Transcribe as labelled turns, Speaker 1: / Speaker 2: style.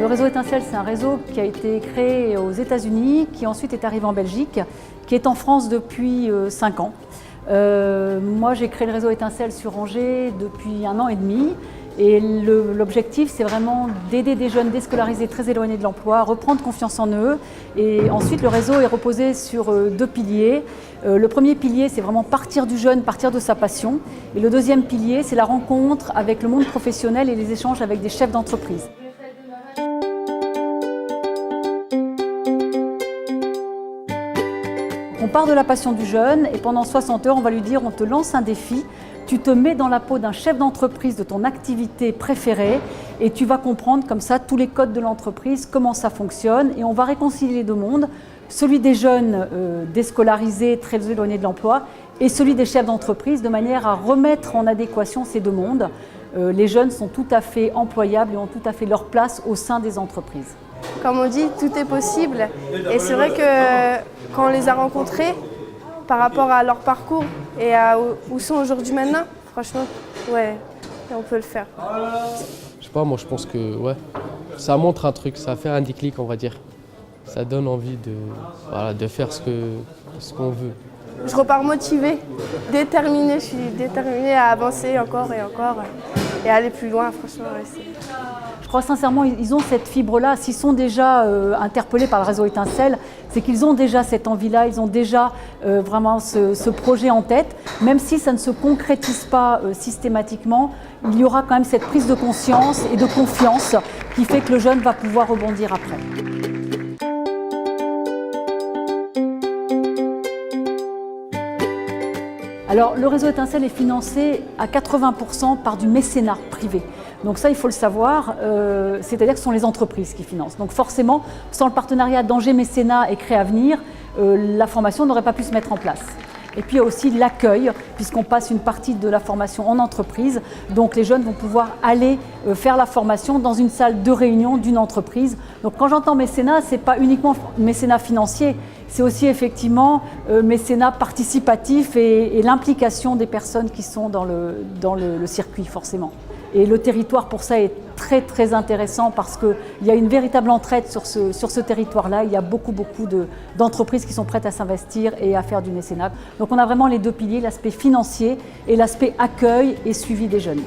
Speaker 1: Le réseau Étincelle, c'est un réseau qui a été créé aux États-Unis, qui ensuite est arrivé en Belgique, qui est en France depuis 5 ans. Moi, j'ai créé le réseau Étincelle sur Angers depuis 1 an et demi. Et l'objectif, c'est vraiment d'aider des jeunes déscolarisés très éloignés de l'emploi à reprendre confiance en eux. Et ensuite, le réseau est reposé sur 2 piliers. Le premier pilier, c'est vraiment partir du jeune, partir de sa passion. Et le deuxième pilier, c'est la rencontre avec le monde professionnel et les échanges avec des chefs d'entreprise. On part de la passion du jeune et pendant 60 heures, on va lui dire, on te lance un défi, tu te mets dans la peau d'un chef d'entreprise de ton activité préférée et tu vas comprendre comme ça tous les codes de l'entreprise, comment ça fonctionne et on va réconcilier les deux mondes, celui des jeunes déscolarisés, très éloignés de l'emploi et celui des chefs d'entreprise de manière à remettre en adéquation ces deux mondes. Les jeunes sont tout à fait employables et ont tout à fait leur place au sein des entreprises.
Speaker 2: Comme on dit, tout est possible. Et c'est vrai que quand on les a rencontrés, par rapport à leur parcours et à où sont aujourd'hui maintenant, franchement, ouais, on peut le faire.
Speaker 3: Je sais pas, moi je pense que ouais, ça montre un truc, ça fait un déclic, on va dire. Ça donne envie de faire ce qu'on veut.
Speaker 2: Je repars motivée, déterminée, je suis déterminée à avancer encore et encore et aller plus loin, franchement. Ouais,
Speaker 1: je crois sincèrement ils ont cette fibre-là. S'ils sont déjà interpellés par le réseau Étincelle, c'est qu'ils ont déjà cette envie-là, ils ont déjà vraiment ce projet en tête. Même si ça ne se concrétise pas systématiquement, il y aura quand même cette prise de conscience et de confiance qui fait que le jeune va pouvoir rebondir après. Alors, le réseau Étincelle est financé à 80% par du mécénat privé. Donc ça, il faut le savoir, c'est-à-dire que ce sont les entreprises qui financent. Donc forcément, sans le partenariat d'Angers Mécénat et Créavenir, la formation n'aurait pas pu se mettre en place. Et puis il y a aussi l'accueil, puisqu'on passe une partie de la formation en entreprise. Donc les jeunes vont pouvoir aller faire la formation dans une salle de réunion d'une entreprise. Donc quand j'entends mécénat, ce n'est pas uniquement mécénat financier, c'est aussi effectivement mécénat participatif et l'implication des personnes qui sont dans le circuit forcément. Et le territoire pour ça est très très intéressant parce qu'il y a une véritable entraide sur ce territoire-là. Il y a beaucoup d'entreprises qui sont prêtes à s'investir et à faire du mécénat. Donc on a vraiment les 2 piliers, l'aspect financier et l'aspect accueil et suivi des jeunes.